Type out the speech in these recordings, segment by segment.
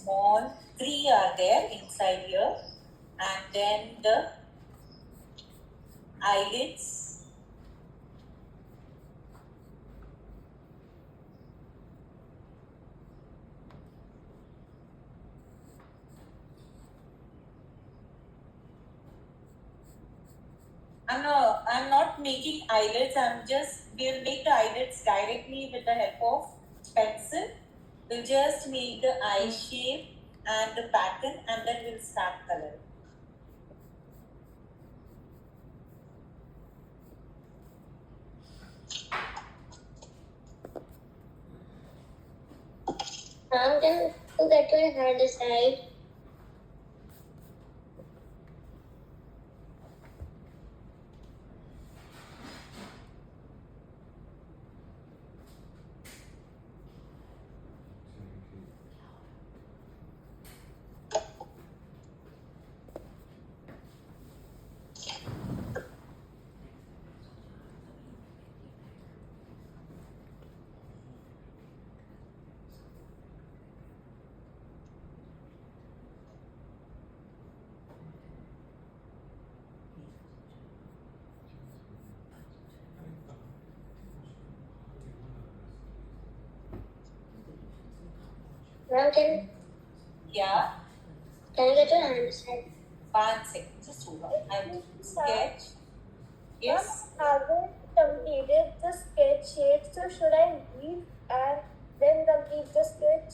small three are there inside here, and then the eyelids, I'm not making eyelids. We'll make the eyelids directly with the help of pencil. We'll just make the eye shape and the pattern, and then we'll start coloring. How can you get your hair decide? Ma'am, Yeah, can you get your hand decide? 1 second. Just hold on. I'll sketch. Yes. Haven't completed the sketch yet, so should I leave and then complete the sketch?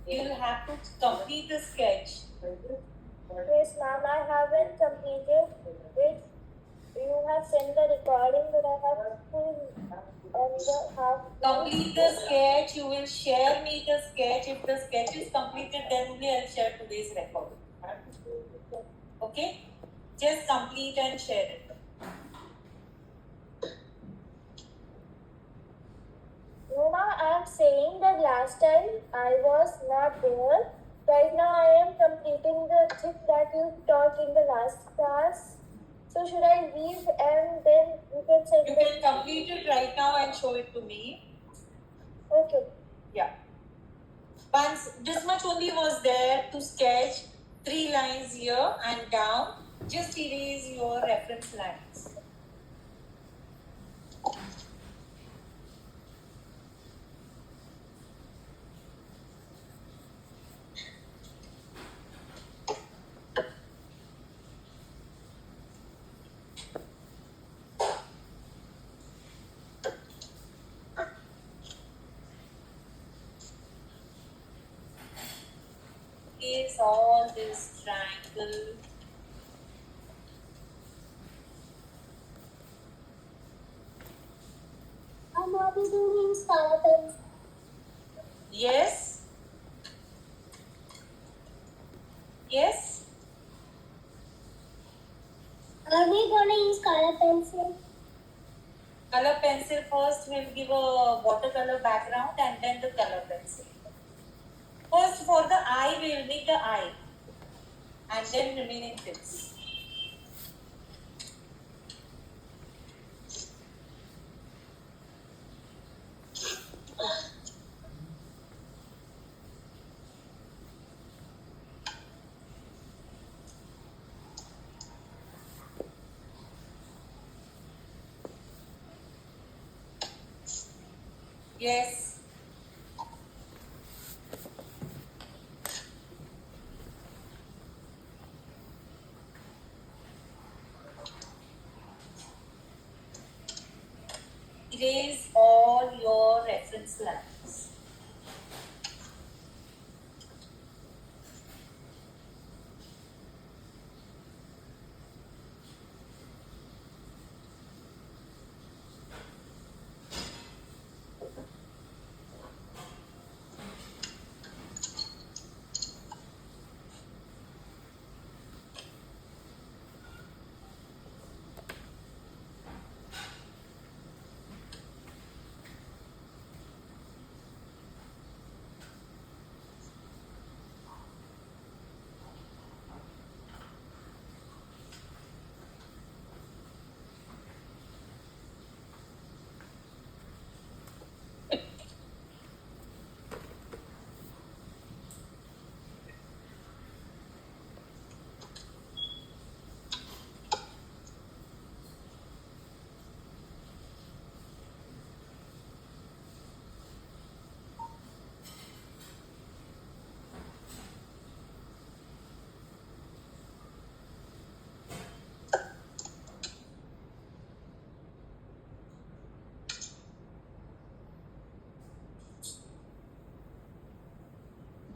You'll have to complete the sketch. Yes, ma'am, I haven't completed it. You have sent the recording, but I have Complete the sketch. You will share me the sketch. If the sketch is completed, then only I'll share today's record. Okay? Just complete and share it. No, ma'am, I am saying that last time I was not there. Right now I am completing the trick that you taught in the last class. So should I leave and then you can send You can complete it right now and show it to me. Okay. Yeah. Once this much only was there to sketch 3 lines here and down. Just erase your reference lines. Erase all this triangle. I'm already doing starters. Yes. Yes. Are we gonna use color pencil? Color pencil first, we'll give a watercolor background and then the color pencil. First for the eye, we'll make the eye and then remaining tips. Yes. Erase all your reference lines.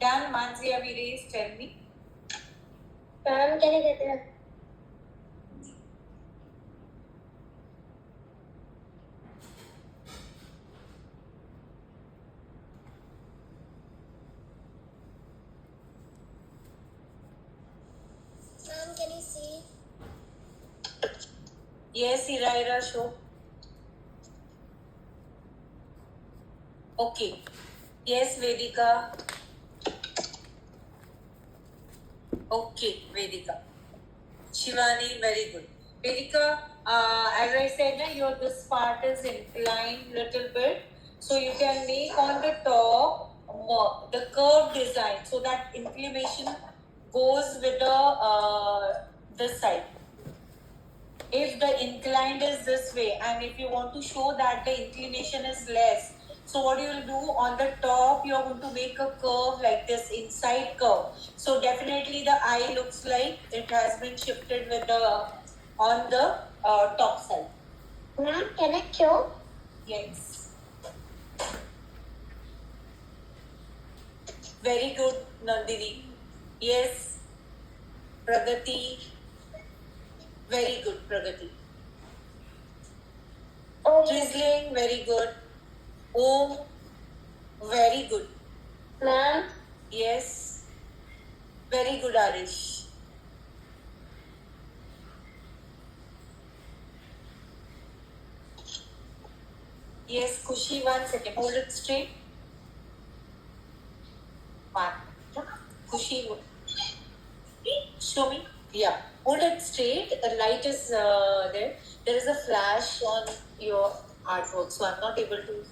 Can Mansi Abhirace tell me? Ma'am, can I get it? Ma'am, can you see? Yes, Iraira, show. Okay. Yes, Vedika. Okay, Vedika. Shivani, very good. Vedika, as I said, this part is inclined little bit. So you can make on the top the curve design so that inclination goes with this side. If the inclined is this way and if you want to show that the inclination is less, so what you will do on the top, you are going to make a curve like this, inside curve. So definitely the eye looks like it has been shifted with the on the top side. Ma'am, can I show? Yes. Very good, Nandini. Yes. Pragati. Very good, Pragati. Okay. Drizzling, very good. Om, very good. Ma'am, Yes. Very good, Arish. Yes, Kushi, 1 second. Hold it straight. One. Kushi, show me. Yeah. Hold it straight. The light is there. There is a flash on your artwork, so I'm not able to.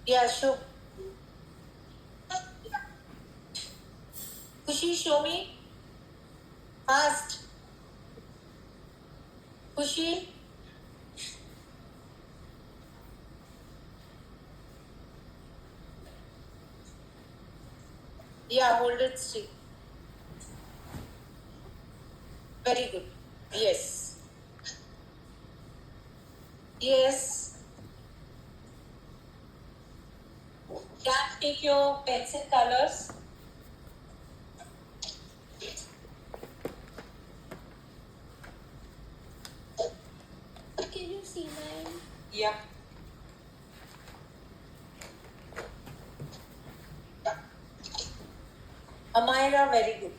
Yeah, show. Kushi, show me. Fast. Kushi. Yeah, hold it straight. Very good. Yes. Yes. Can take your pencil colors. can you see mine? Yeah. Amira, very good.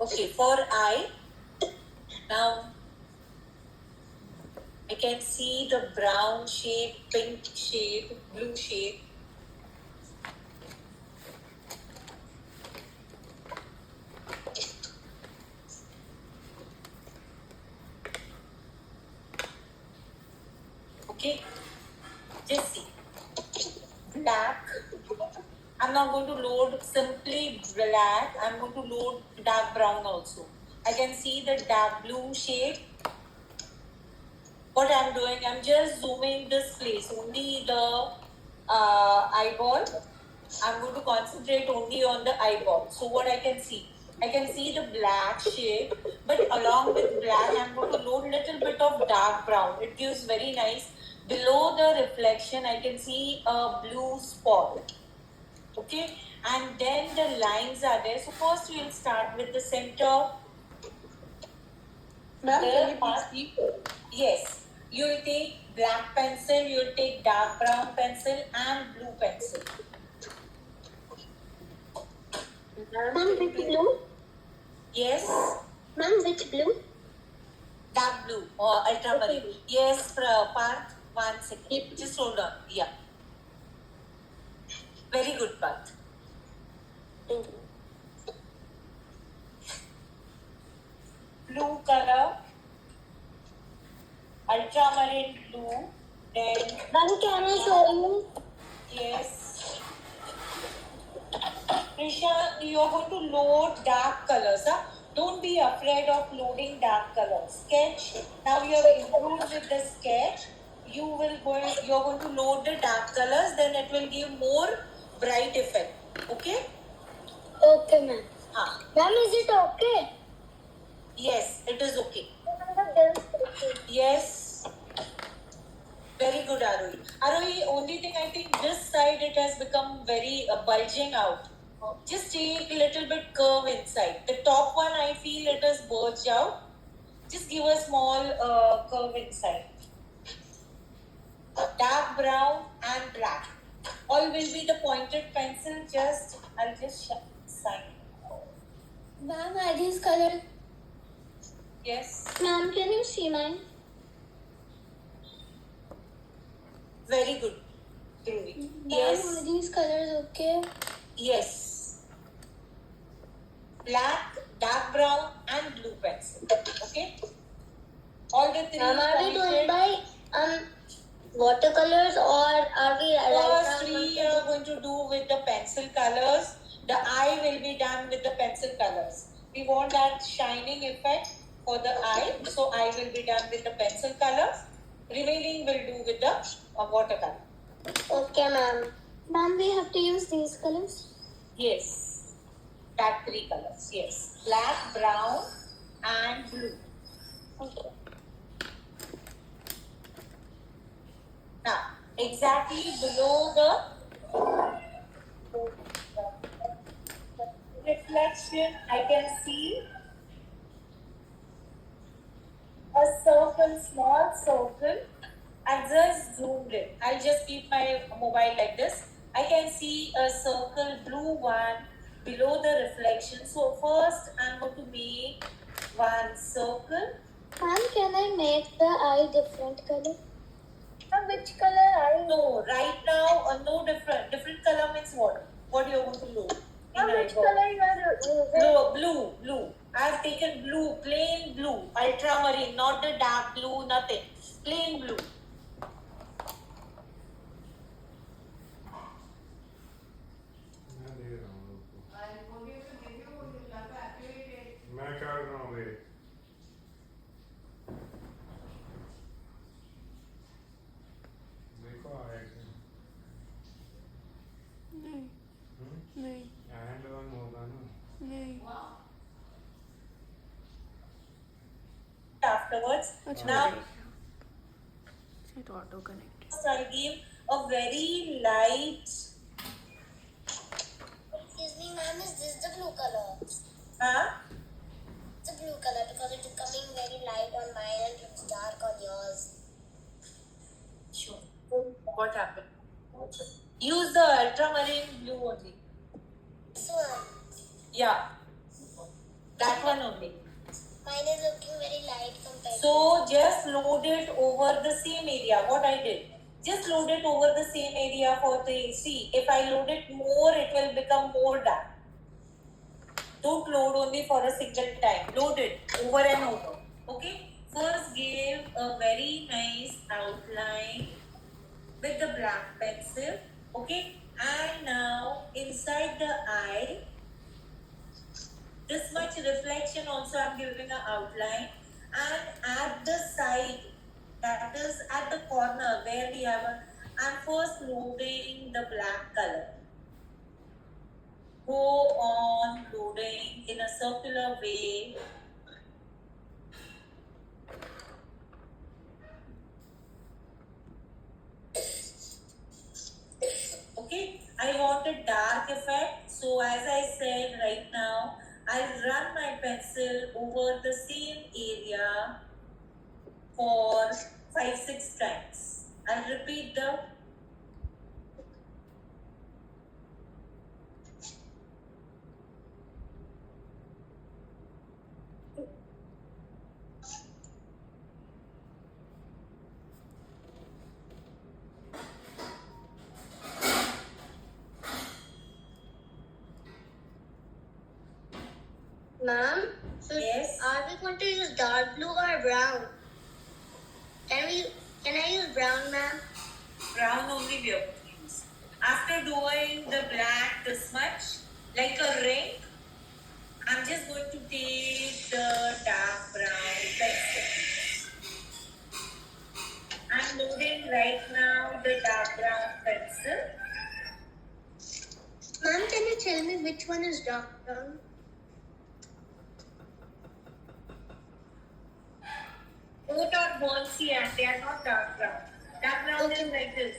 Okay, for eye, now I can see the brown shade, pink shade, blue shade. Okay, just see. Black. I'm not going to load simply black. I'm going to load dark brown also. I can see the dark blue shade. What I'm doing, I'm just zooming this place, only the eyeball. I'm going to concentrate only on the eyeball. So what I can see the black shade, but along with black, I'm going to load little bit of dark brown. It gives very nice. Below the reflection, I can see a blue spot. Okay, and then the lines are there. So first we'll start with the center. Ma'am, The can you please part- speak? Yes, you will take black pencil, you will take dark brown pencil and blue pencil. Ma'am, which blue? Yes, Ma'am, which blue? dark blue or ultramarine. Okay. Yes, Parth, 1 second. Just hold on. Yeah. Very good, Parth. Thank you. Blue color, ultramarine blue, Then Ma'am, can I show you? yes. Prisha, you're going to load dark colors. Huh? Don't be afraid of loading dark colors. Sketch. Now you have improved with the sketch. You're going to load the dark colors. Then it will give more bright effect. Okay? Okay, ma'am. Huh. Ma'am, is it okay? Yes, it is okay. Okay. Yes. Very good, Arohi. Arohi, only thing I think this side it has become very bulging out. Just take a little bit curve inside. The top one I feel it has bulged out. Just give a small curve inside. Dark brown and black. All will be the pointed pencil. I'll just sign. Ma'am, are these colors? Yes. Ma'am, can you see mine? Very good. Dhruvi. Ma'am, Yes. are these colors okay? Yes. Black, dark brown, and blue pencil. Okay. All the three. Ma'am, are we doing pointed. by watercolors or are we First three are going to do with the pencil colors. The eye will be done with the pencil colors. We want that shining effect for the eye. So eye will be done with the pencil colors. Remaining will do with the watercolor. Okay, ma'am. Ma'am, we have to use these colors? Yes. That three colors. Yes. Black, brown, and blue. Okay. Now, exactly below the reflection, I can see a circle, small circle. I just zoomed in. I'll just keep my mobile like this. I can see a circle, blue one, below the reflection. So first, I'm going to make one circle. Ma'am, can I make the eye different color? Ma'am, which color eye? No, right now, no different. Different color means what? What you're going to load? Ma'am, which color you are using? Blue. I've taken blue, plain blue, ultramarine, not the dark blue, nothing. Plain blue. मैं क्या कर रहा हूँ वे देखो आया क्या नहीं hand on होगा ना नहीं Afterwards, अच्छा now it auto connected I'll give a very light. Excuse me, ma'am, is this the blue color? Huh? It's a blue color because it is coming very light on mine and it's dark on yours. Sure. What happened? Use the ultramarine blue only. This one. Yeah. That one only. Mine is looking very light compared So just load it over the same area. What I did. Just load it over the same area for the see. If I load it more, it will become more dark. Don't load only for a single time. Load it over and over. Okay? First give a very nice outline with the black pencil. Okay? And now inside the eye, this much reflection also I'm giving an outline. And at the side, that is at the corner where we have I'm first loading the black color. Go on loading in a circular way. Okay, I want a dark effect. So as I said right now, I'll run my pencil over the same area for 5-6 times. I'll repeat the Ma'am, so Yes. are we going to use dark blue or brown? Can I use brown, ma'am? Brown only we are going to use. After doing the black this much, like a ring, I'm just going to take the dark brown pencil. I'm loading right now the dark brown pencil. Ma'am, can you tell me which one is dark brown? Both are burnt cyan, they are not dark brown. Dark brown is like this.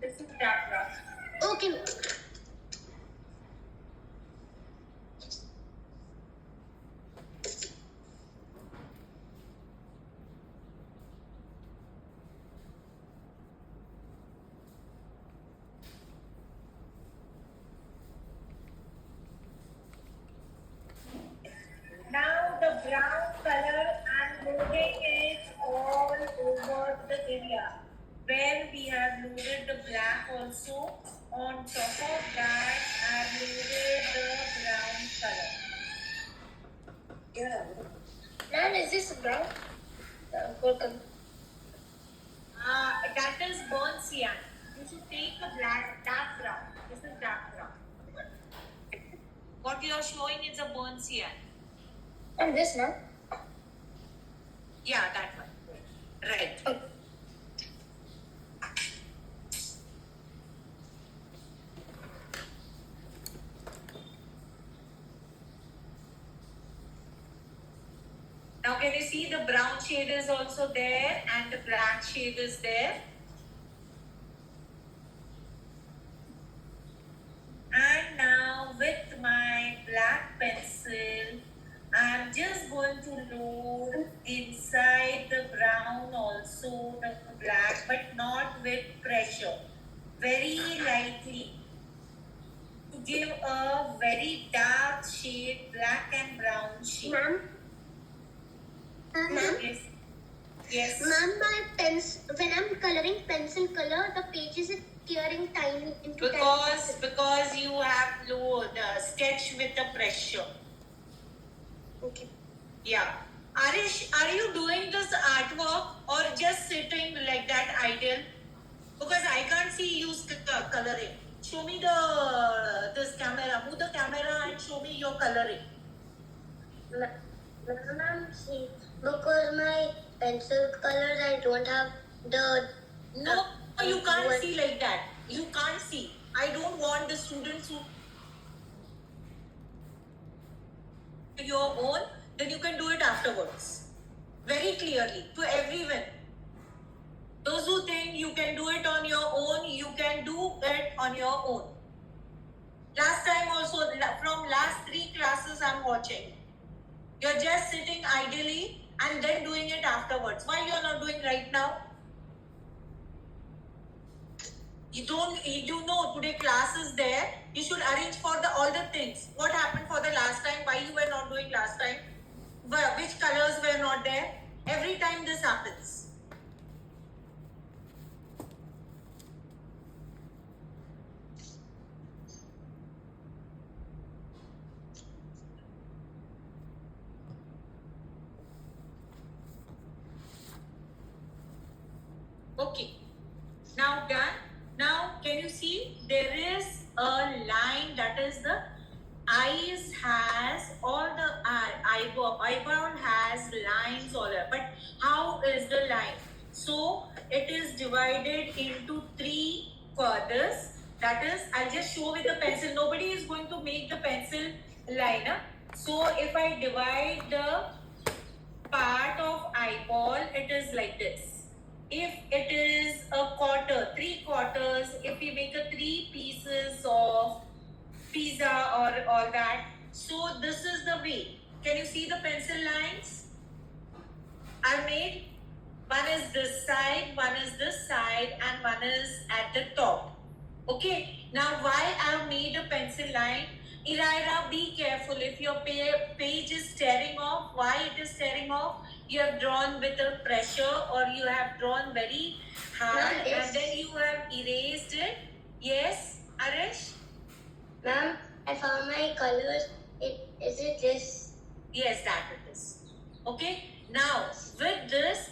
This is dark brown. Okay. Now the brown color I'm loading it all over the area where we have loaded the black also. On top of that, I've loaded the brown color. Yeah. Ma'am, is this brown? Welcome. That is burnt cyan. You should take a black, dark brown. This is dark brown. What you are showing is a burnt cyan. And this, ma'am? Yeah, that one. Right. Okay. Now can you see the brown shade is also there and the black shade is there. And now with my black pencil, I'm just going to load inside the brown also the black, but not with pressure. Very lightly. To give a very dark shade, black and brown shade. Ma'am? Ma'am? Yes. Yes. Ma'am, my when I'm coloring pencil color, the pages is tearing tiny into Because you have sketch with the pressure. Okay. Yeah. Arish, are you doing this artwork or just sitting like that idle? Because I can't see you coloring. Show me this camera. Move the camera and show me your coloring. Ma'am, see, because my pencil colors, I don't have the... No, you can't see like that. You can't see. I don't want the students who your own, then you can do it afterwards. Very clearly to everyone. Those who think you can do it on your own, you can do it on your own. Last time also, from last 3 classes I'm watching. You're just sitting idly and then doing it afterwards. Why you're not doing right now? You know today class is there. You should arrange for all the things. What happened for the last time? Why you were not doing last time? Which colors were not there? Every time this happens. Okay. Now done. Now can you see there is a line that is the eyes has all the eyeball has lines all over. But how is the line? So it is divided into 3 quarters. That is, I'll just show with the pencil. Nobody is going to make the pencil line. So if I divide the part of eyeball, it is like this. If it is a quarter, 3 quarters, if we make a 3 pieces of pizza or all that, so this is the way. Can you see the pencil lines? I made one is this side, one is this side, and one is at the top. Okay, now why I have made a pencil line? Iraira, be careful. If your page is tearing off, why it is tearing off? You have drawn with a pressure or you have drawn very hard and then you have erased it. Yes, Arish? Ma'am, I found my colors. Is it this? Yes, that it is. Okay, now with this,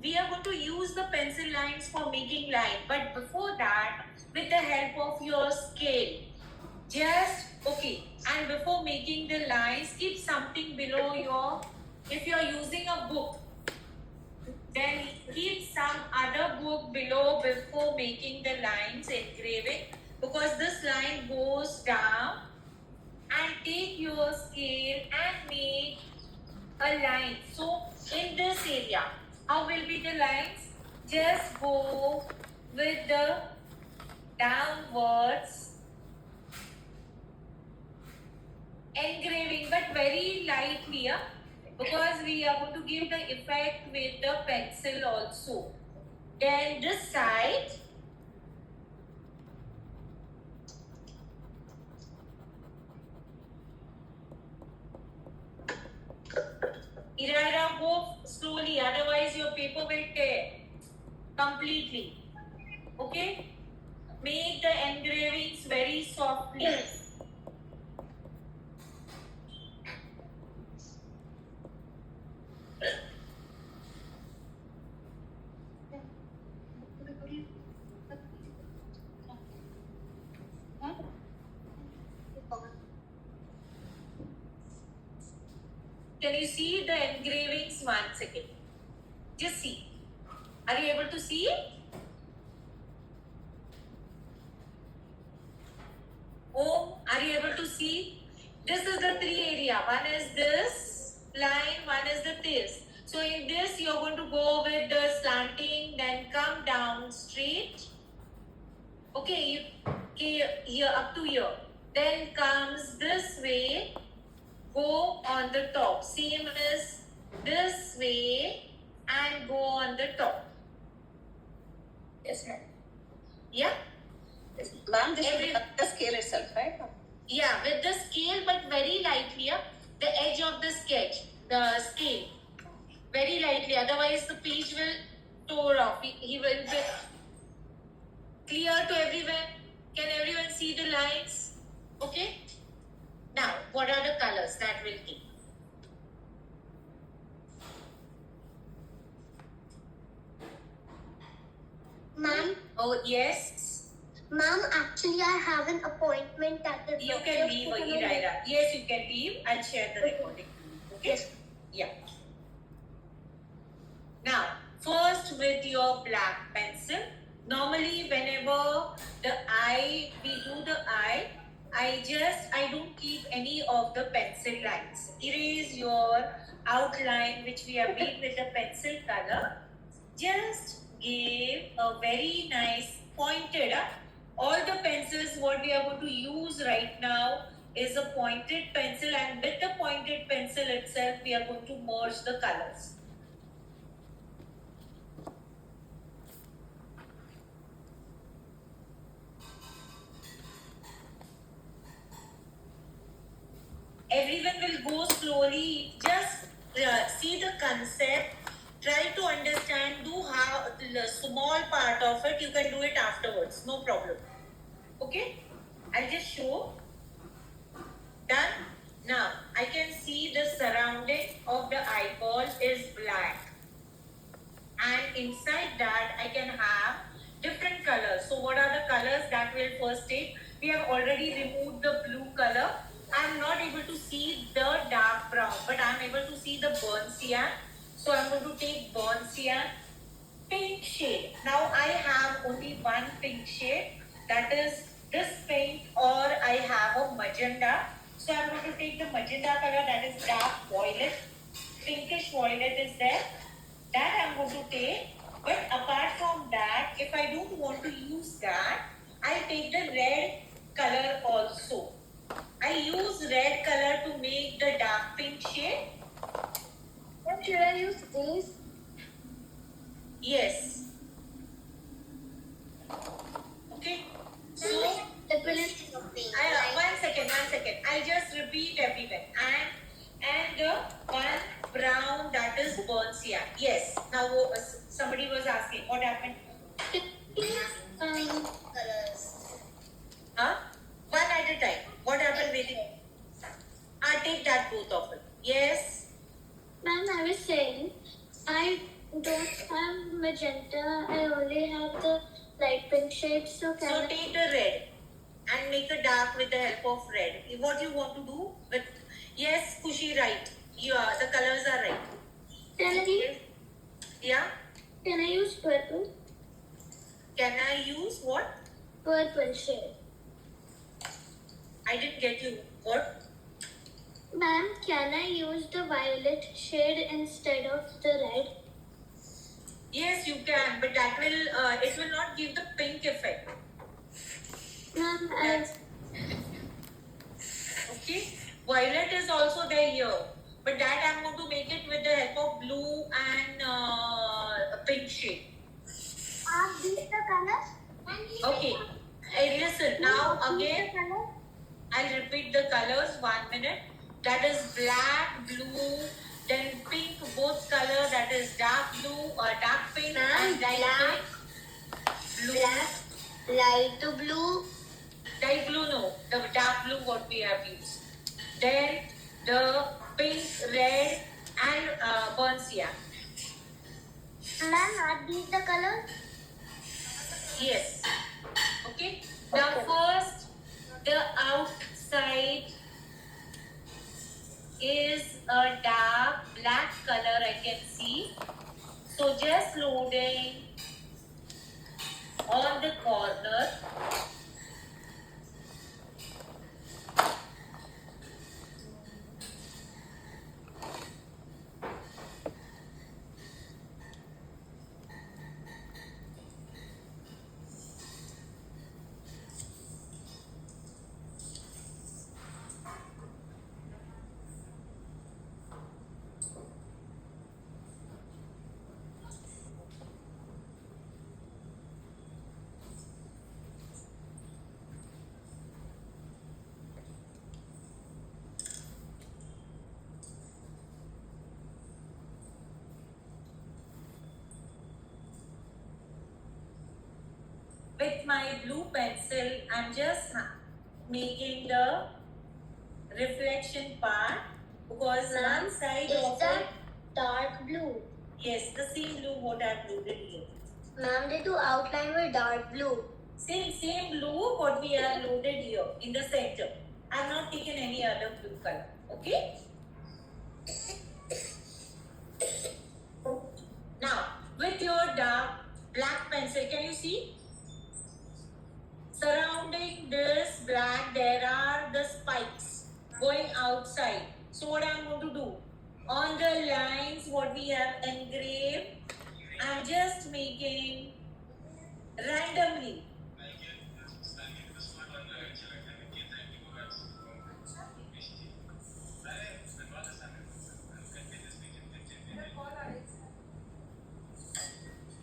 we are going to use the pencil lines for making line. But before that, with the help of your scale, just okay. And before making the lines, keep something below your. If you are using a book, then keep some other book below before making the lines engraving, because this line goes down. And take your scale and make a line. So in this area, how will be the lines? Just go with the downwards engraving, but very lightly, because we are going to give the effect with the pencil also. Then this side, Iraida, go slowly, otherwise your paper will tear completely. Okay? Make the engravings very softly. Can you see the engravings? 1 second. Just see. Are you able to see? Oh, are you able to see? This is the 3 area. One is this line, one is the this. So in this, you're going to go with the slanting, then come down straight. Okay, here up to here. Then comes this way. Go on the top. Same as this way and go on the top. Yes, ma'am. Yeah? Yes. Ma'am, this Every- is the scale itself, right? Yeah, with the scale, but very lightly. The edge of the sketch, the scale. Very lightly. Otherwise, the page will tore off. He will be clear to everyone. Can everyone see the lines? Okay? Now, what are the colors that will take? Ma'am, Oh, yes. ma'am, actually I have an appointment at the You can leave, Iraida. Yes, you can leave. I'll share the recording. Okay? Yes. Yeah. Now, first with your black pencil. Normally, whenever we do the eye, I don't keep any of the pencil lines. Erase your outline which we have made with the pencil color. Just give a very nice pointed. All the pencils what we are going to use right now is a pointed pencil, and with the pointed pencil itself we are going to merge the colors. Everyone will go slowly. Just see the concept. Try to understand. Do how the small part of it. You can do it afterwards. No problem. Okay? I'll just show. Done. Now I can see the surrounding of the eyeball is black, and inside that I can have different colors. So what are the colors that we'll first take? We have already removed the blue color. I'm not able to see the dark brown, but I'm able to see the burnt cyan. So I'm going to take burnt cyan. Pink shade. Now I have only one pink shade, that is this pink, or I have a magenta. So I'm going to take the magenta color, that is dark violet. Pinkish violet is there. That I'm going to take. But apart from that, if I don't want to use that, I take the red color also. I use red color to make the dark pink shade. Ma'am, should I use these? Yes. Okay. So, It will be one second. I'll just repeat everyone. And the one brown, that is burnt cyan. Yes. Now somebody was asking what happened. colors. Huh? One at a time. What happened with it? I take that both of it. Yes. Ma'am, I was saying I don't have magenta. I only have the light pink shade. So can So I? take the red and make a dark with the help of red. What you want to do with? Yes, Kushi, right. The colors are right. Can I? Yeah. Can I use purple? Can I use what? Purple shade. I didn't get you. What? Ma'am, can I use the violet shade instead of the red? Yes, you can, but that will it will not give the pink effect. Ma'am, Okay. Violet is also there here, but that I'm going to make it with the help of blue and pink shade. these the colors? Okay. Listen now again. I'll repeat the colors. 1 minute. That is black, blue, then pink. Both color. That is dark blue or dark pink and light pink. Blue. Light blue. Light blue, no. The dark blue what we have used. Then the pink, red and burnt cyan. Ma'am, are these the colors? Yes. Okay. Now first, the outside is a dark black color I can see. So just loading on the corner. With my blue pencil, I'm just making the reflection part because one side of it, Dark blue. yes, the same blue what I've loaded here. Ma'am, they do outline with dark blue. Same blue what we have loaded here in the center. I've not taken any other blue color. Okay? Now, with your dark black pencil, can you see? Surrounding this black, there are the spikes going outside. So what I'm going to do? On the lines what we have engraved, I'm just making randomly.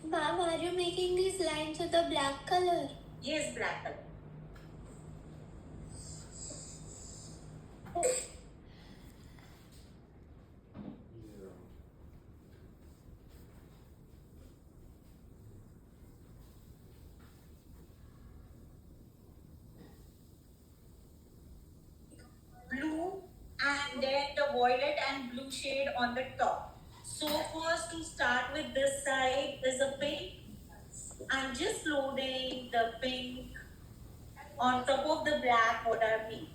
Ma'am, are you making these lines with a black color? Yes, black color. Blue and then the violet and blue shade on the top. So first to start with this side is a pink. I'm just loading the pink on top of the black what I made.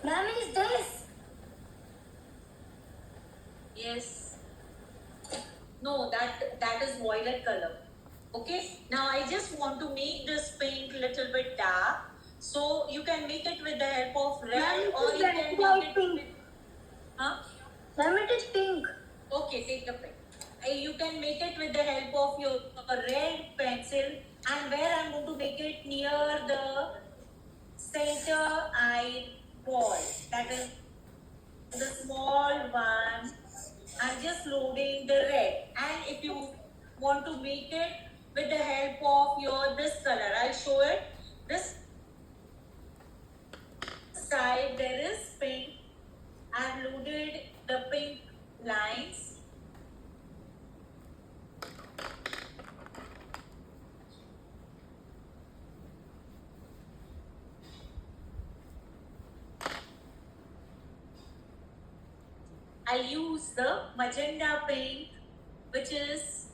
Ma'am, is this? Yes. No, that is violet color. Okay. Now I just want to make this pink little bit dark. So you can make it with the help of red Ma'am, or you can make it with, huh? Ma'am, it is pink. Okay, take the pen. You can make it with the help of your red pencil and where I'm going to make it near the center eyeball. That is the small one. I'm just loading the red. And if you want to make it with the help of your this color, I'll show it. This side there is pink. I've loaded the pink lines I use the magenta paint, which is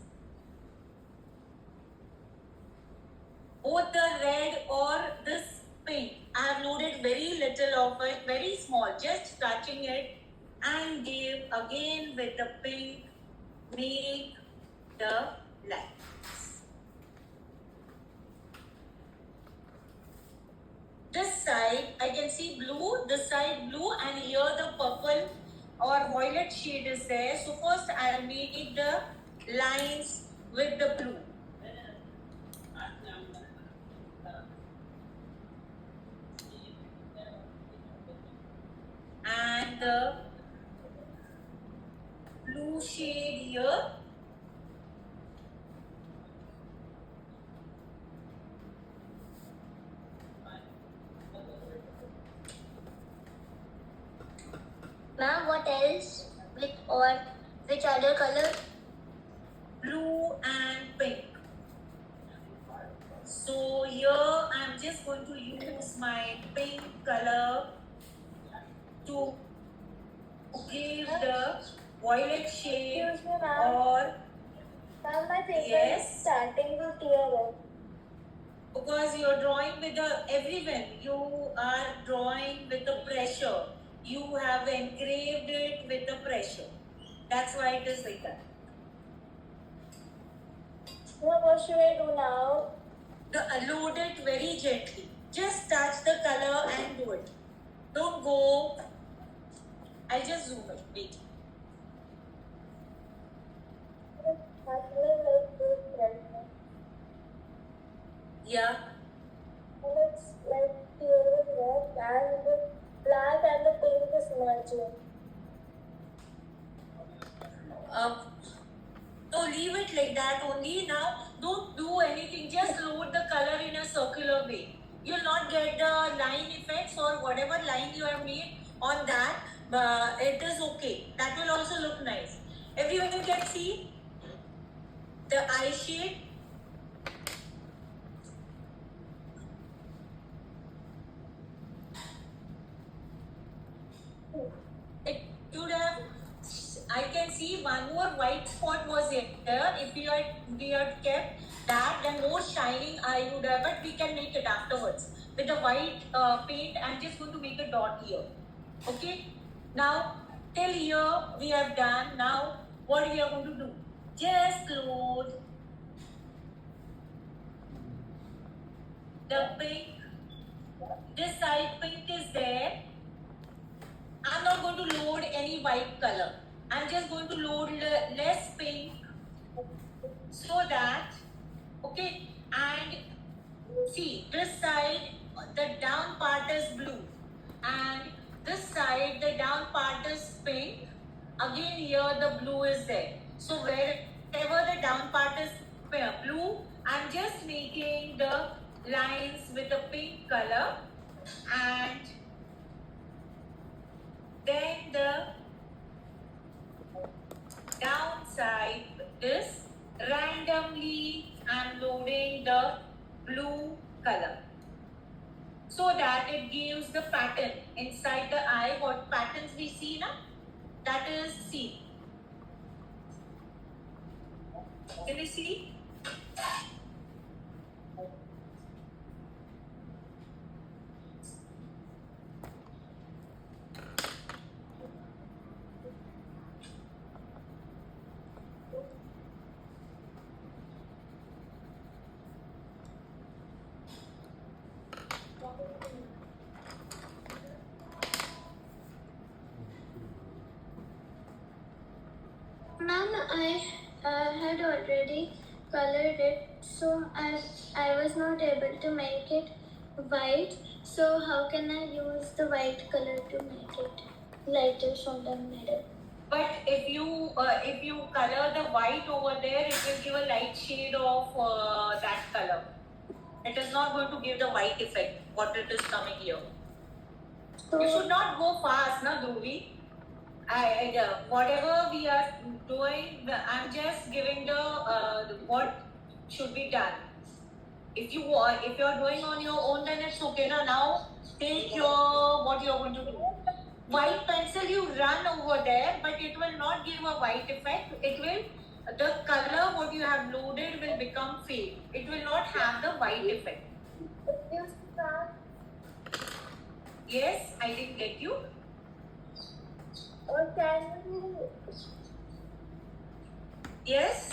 both the red or this pink. I have loaded very little of it, very small, just touching it, and give again with the pink, make the lines. This side I can see blue, this side blue, and here the purple or violet shade is there. So first I'll make the lines with the blue. And the blue shade here. Ma'am, what else? Which other color? Blue and pink. So here I'm just going to use my pink color to give the violet shade Excuse me, ma'am. or Ma'am, my finger Yes. is starting to tear up. because you're drawing with the everyone, you are drawing with the pressure. You have engraved it with the pressure. That's why it is like that. Ma'am, what should I do now? Load it very gently. Just touch the color and do it. Don't go. I'll just zoom it. Wait. Yeah. And it's like tearing red and the black and the pink is merging. So leave it like that only. Now don't do anything. Just load the color in a circular way. You'll not get the line effects or whatever line you have made on that. But it is okay. That will also look nice. Everyone can see the eye shade. It should have. I can see one more white spot was there. If we had kept that, then more shining I would have. But we can make it afterwards with the white paint. I'm just going to make a dot here. Okay. Now till here we have done. Now what we are going to do? Just load the pink. This side pink is there. I'm not going to load any white color. I'm just going to load less pink so that, okay, and see this side, the down part is blue and this side, the down part is pink. Again here the blue is there. So wherever the down part is blue, I'm just making the lines with the pink color and then the downside is randomly I'm loading the blue color so that it gives the pattern inside the eye. What patterns we see now? That is C. Can you see? Ma'am, I had already colored it, so I was not able to make it white. So how can I use the white color to make it lighter from the middle? But if you color the white over there, it will give a light shade of that color. It is not going to give the white effect. What it is coming here. So You should not go fast, na Dhruvi. Whatever we are doing, I'm just giving the what should be done. If you're doing on your own, then it's okay. Now take your what you're going to do. White pencil, you run over there, but it will not give a white effect. It will, the color what you have loaded will become fade. It will not have the white effect. You start. Yes, I didn't get you. Or can you? Yes,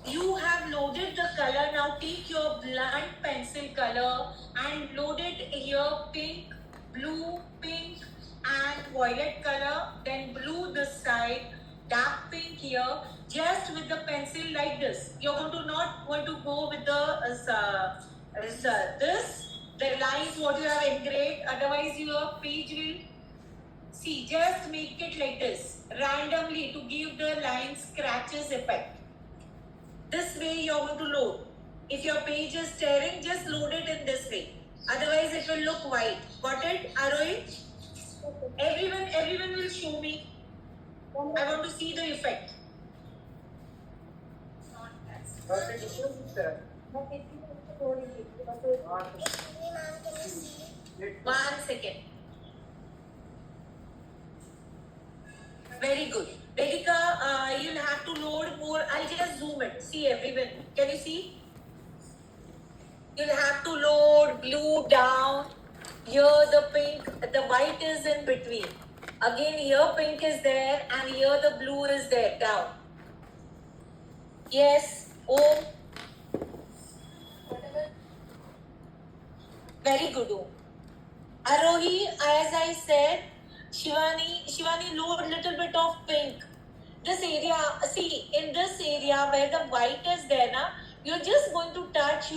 you have loaded the color. Now take your blunt pencil color and load it here, pink, blue, pink and violet color. Then blue this side, dark pink here. Just with the pencil like this. You're not going to go with the the lines what you have engraved. Otherwise your page will see. Just make it like this randomly to give the line scratches effect. This way you're going to load. If your page is tearing, just load it in this way. Otherwise it will look white. Got it, Arohi? Everyone will show me. I want to see the effect. One second. Very good. Vedika, you'll have to load more. I'll just zoom it. See everyone. Can you see? You'll have to load blue down. Here the pink, the white is in between. Again here pink is there and here the blue is there down. Yes. Oh. Very good. Oh. Arohi, as I said, Shivani, load little bit of pink. This area, see, in this area where the white is there, you're just going to touch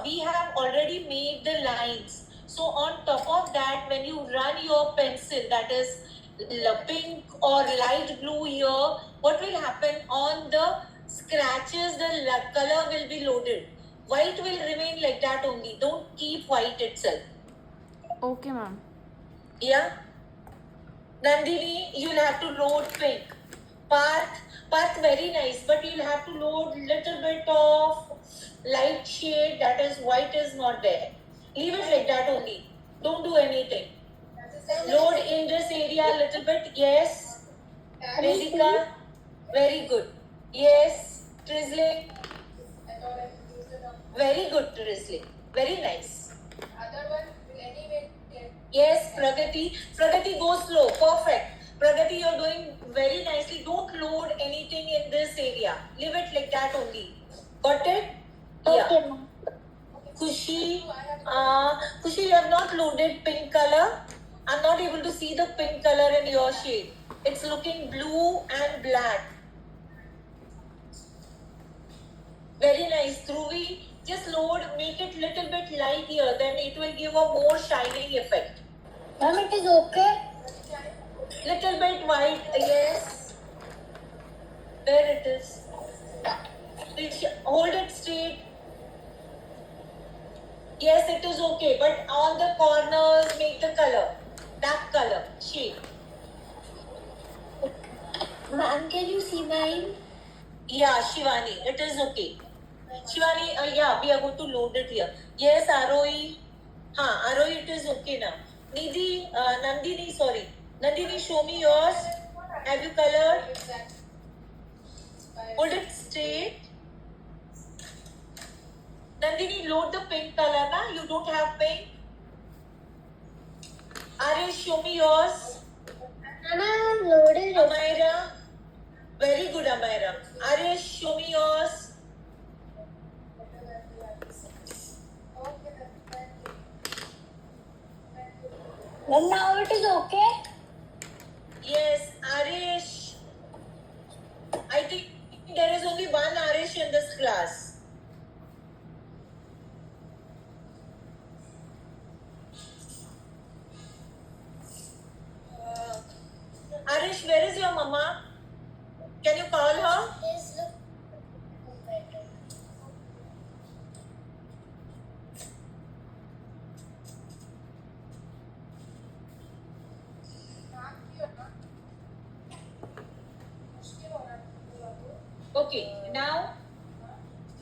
we have already made the lines. So on top of that, when you run your pencil, that is pink or light blue here, what will happen on the scratches, the color will be loaded. White will remain like that only. Don't keep white itself. Okay, ma'am. Yeah. Nandini, you'll have to load pink. Parth, very nice, but you'll have to load little bit of light shade, that is white is not there. Leave it like that only. Don't do anything. Load in this area a little bit. Yes. Vedika, very good. Yes. Drizzling. Very good, Drizzling. Very nice. Yes, Pragati. Pragati, go slow. Perfect. Pragati, you're doing very nicely. Don't load anything in this area. Leave it like that only. Got it? Okay, Yeah. ma'am. Kushi, you have not loaded pink color. I'm not able to see the pink color in your shade. It's looking blue and black. Very nice. Dhruvi, just load, make it little bit light here. Then it will give a more shining effect. Ma'am, it is okay. Little bit white, yes. There it is. Hold it straight. Yes, it is okay. But on the corners, make the color. That color, shade. Ma'am, can you see mine? Yeah, Shivani, it is okay. Shivani, yeah, we are going to load it here. Yes, Arohi. Arohi, it is okay now. Nandini, sorry. Nandini, show me yours. Have you colored? Hold it straight. Nandini, load the pink color, na? You don't have pink. Arish, show me yours. Ma'am, I have loaded it. Amira. Very good, Amira. Arish, show me yours. Ma'am, now it is okay. Yes, Arish. I think there is only one Arish in this class. Arish, where is your mama? Can you call her? Please look. Okay, now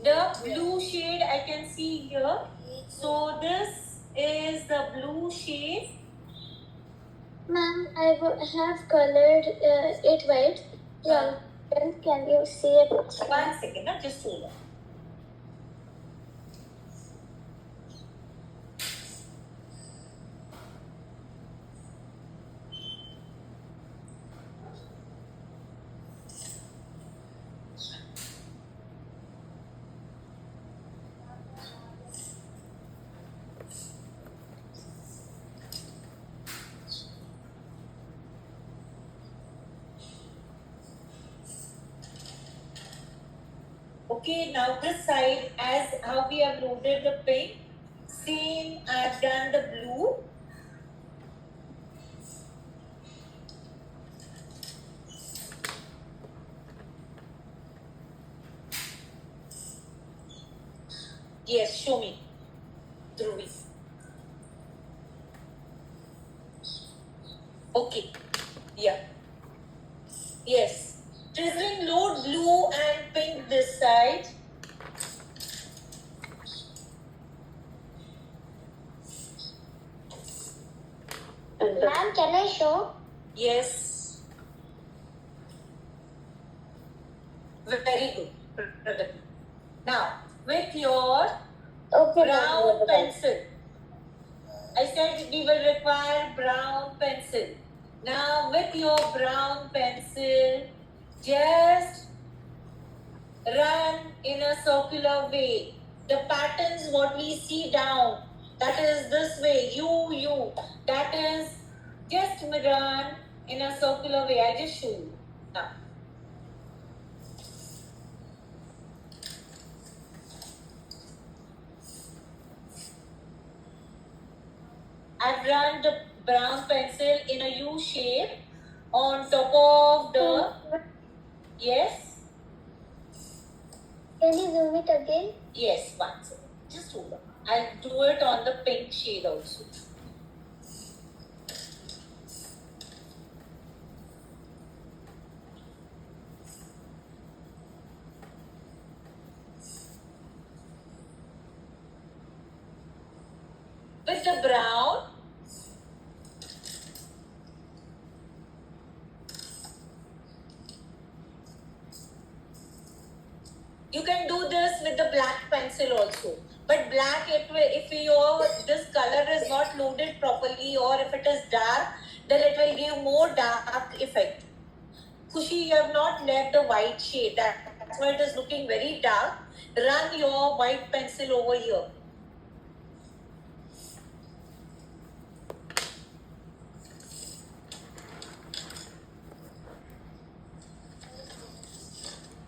the blue shade I can see here. So this is the blue shade. Ma'am, I have colored it white. Yeah. Can you see it? 1 second, just hold on. Okay, now this side, as how we have loaded the pink, same I have done the blue. Yes, show me. Dhruvi. Okay. Yeah. Yes. Drizzling load blue and pink this side. Ma'am, can I show? Yes. Very good. Pragati. Now, with your Okay, brown pencil. I said we will require brown pencil. Now, with your brown pencil, just run in a circular way. The patterns what we see down, that is this way, you, that is just run in a circular way. I just show you. Now. I've run the brown pencil in a U shape on top of the, yes? Can you zoom it again? Yes, one second. Just hold on. I'll do it on the pink shade also. With the brown, you can do this with the black pencil also. But black, if your this color is not loaded properly or if it is dark, then it will give more dark effect. Kushi, you have not left the white shade. That's why it is looking very dark. Run your white pencil over here.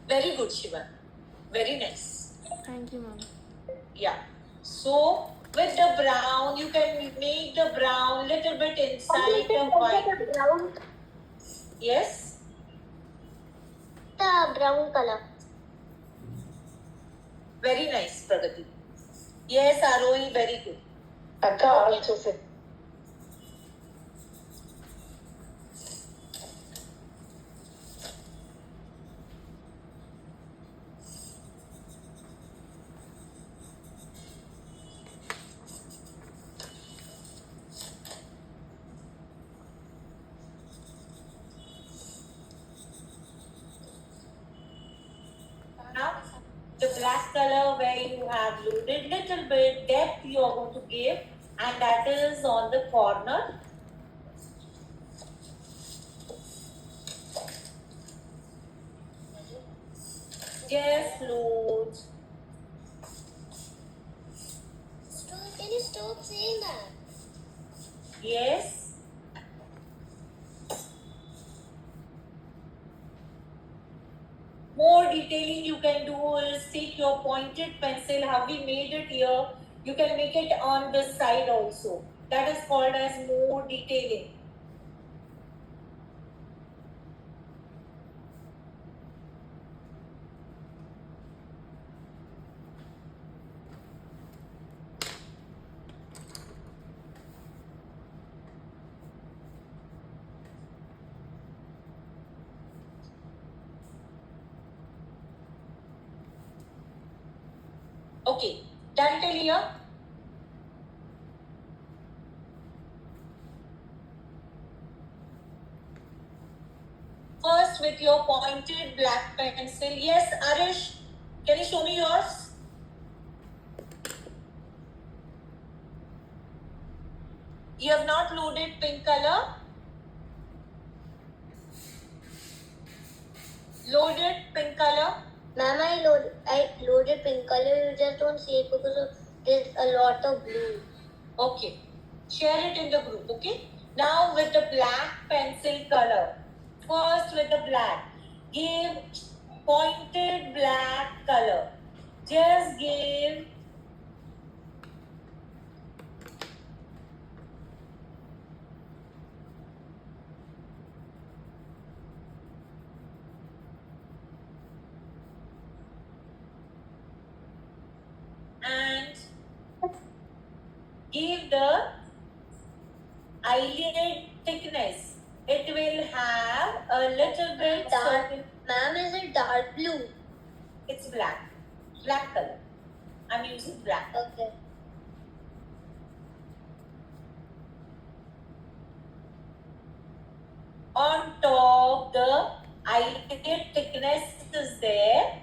Very good, Shiva. Very nice. Thank you, ma'am. Yeah. So with the brown, you can make the brown little bit inside the white. Brown. Yes. The brown color. Very nice, Pragati. Yes, Arohi, very good. Akka also said. Now, the black color where you have loaded little bit depth you are going to give, and that is on the corner. Just load. Can you stop saying that? Yes. More detailing you can do is take your pointed pencil, how we made it here, you can make it on this side also. That is called as more detailing. Okay, done till here? First with your pointed black pencil. Yes, Arish, can you show me yours? You have not loaded pink color? Loaded pink color? Ma'am, I loaded pink color. You just don't see it because there's a lot of blue. Okay. Share it in the group, okay? Now with the black pencil color. First with the black. Give pointed black color. Just give and give the eyelid thickness. It will have a little bit circle. Ma'am, is it dark blue? It's black. Black color. I'm using black. Okay. On top, the eyelid thickness is there.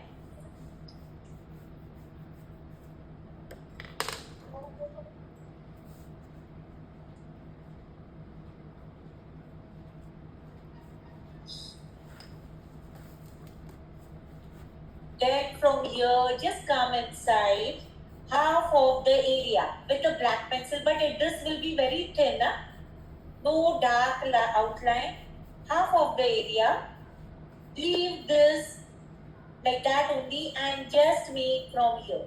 Then from here, just come inside half of the area with the black pencil, but this will be very thin. Huh? No dark outline. Half of the area. Leave this like that only and just make from here.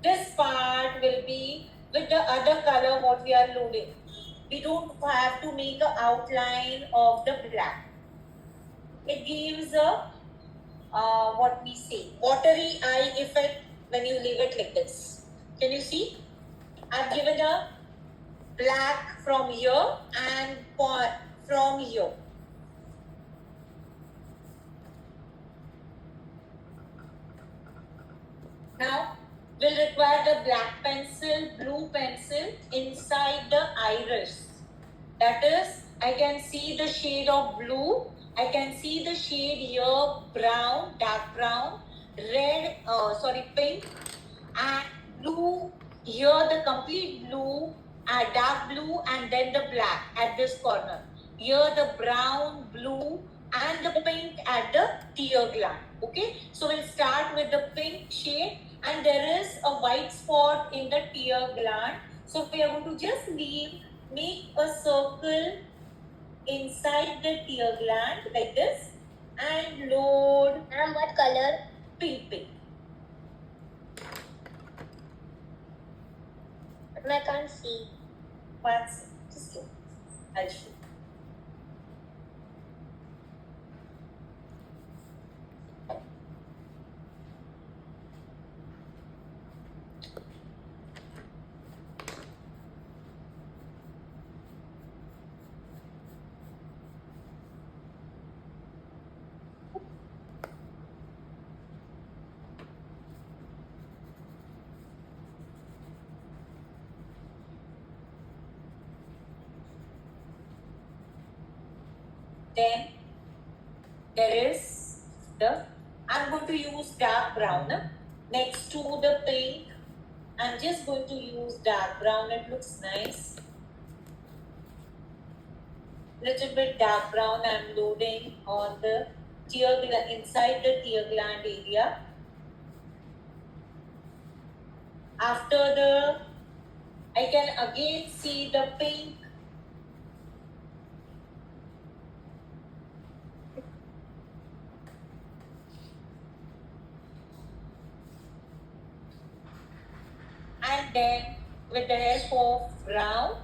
This part will be with the other color what we are loading. We don't have to make an outline of the black. It gives a what we say, watery eye effect when you leave it like this. Can you see? I've given a black from here and from here. Now, we'll require the black pencil, blue pencil inside the iris. That is, I can see the shade of blue. I can see the shade here, brown, dark brown, red, pink, and blue. Here, the complete blue, dark blue, and then the black at this corner. Here, the brown, blue, and the pink at the tear gland. Okay, so we'll start with the pink shade, and there is a white spot in the tear gland. So we are going to just make a circle inside the tear gland like this and load. Ma'am, what color? Pink. I can't see. Once, just look. I'll show. Then there is I'm going to use dark brown next to the pink. I'm just going to use dark brown. It looks nice. Little bit dark brown I'm loading on the tear gland, inside the tear gland area. After I can again see the pink. And then with the help of brown,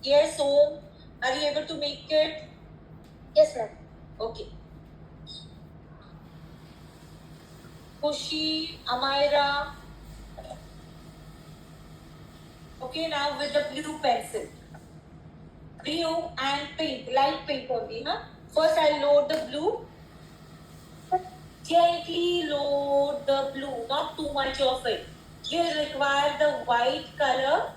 Yes, Om. Are you able to make it? Yes, ma'am. Okay. Kushi, Amira. Okay, now with the blue pencil. Blue and pink, light pink only, huh? First I'll load the blue. Gently load the blue, not too much of it. We'll require the white color.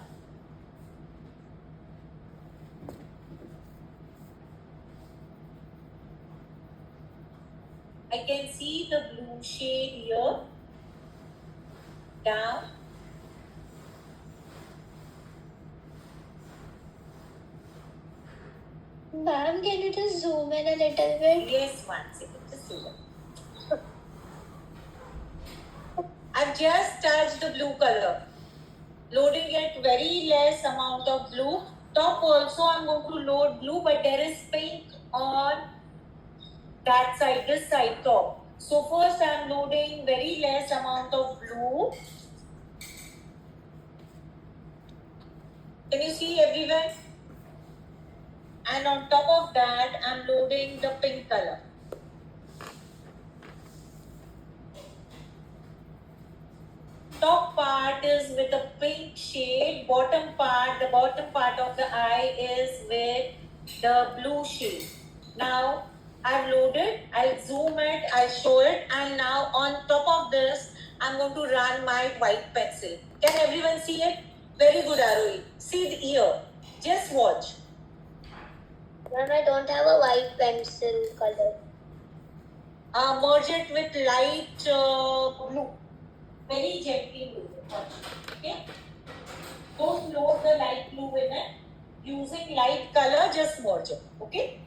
I can see the blue shade here. Down. Ma'am, can you just zoom in a little bit? Yes, one second. Just do that. I've just touched the blue color. Loading it very less amount of blue. Top also I'm going to load blue, but there is pink on that side, this side top. So first I'm loading very less amount of blue. Can you see everyone? And on top of that, I'm loading the pink color. Top part is with a pink shade. Bottom part, the bottom part of the eye is with the blue shade. Now I've loaded. I'll zoom it. I'll show it. And now on top of this, I'm going to run my white pencil. Can everyone see it? Very good, Arohi. See the ear. Just watch. Ma'am, I don't have a white pencil color. Merge it with light blue. Very gently blue. Okay? Don't load the light blue in it. Using light color, just merge it. Okay?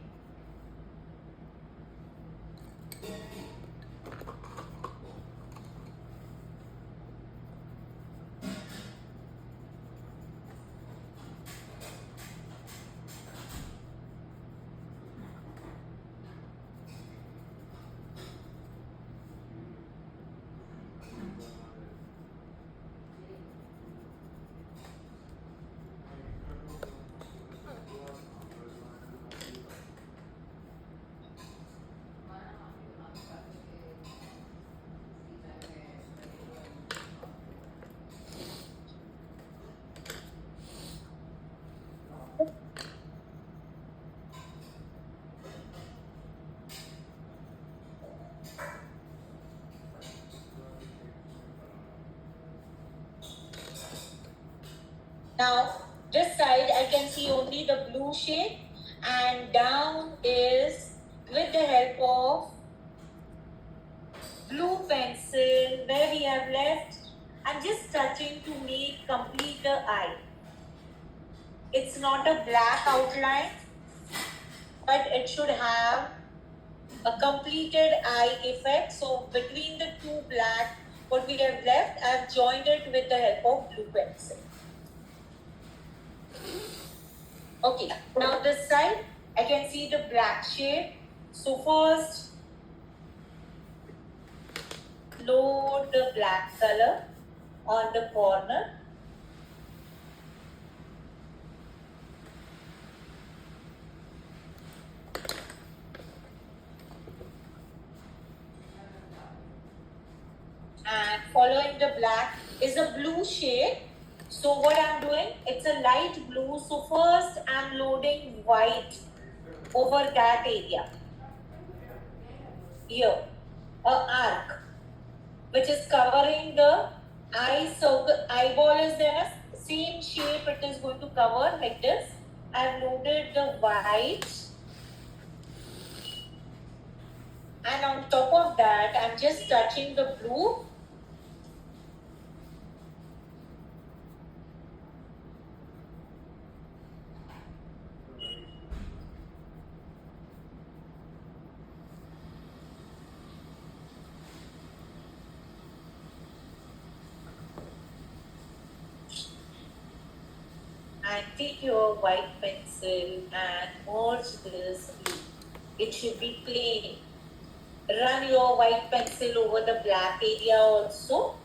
Now, this side I can see only the blue shade, and down is with the help of blue pencil where we have left. I'm just touching to make complete the eye. It's not a black outline, but it should have a completed eye effect. So between the two black, what we have left, I've joined it with the help of blue pencil. Okay, now this side, I can see the black shade. So first, load the black color on the corner. And following the black is a blue shade. So what I'm doing, it's a light blue. So first I'm loading white over that area. Here, a arc, which is covering the eye. So the eyeball is there, same shape it is going to cover like this. I've loaded the white. And on top of that, I'm just touching the blue. And take your white pencil and merge this blue. It should be plain. Run your white pencil over the black area also.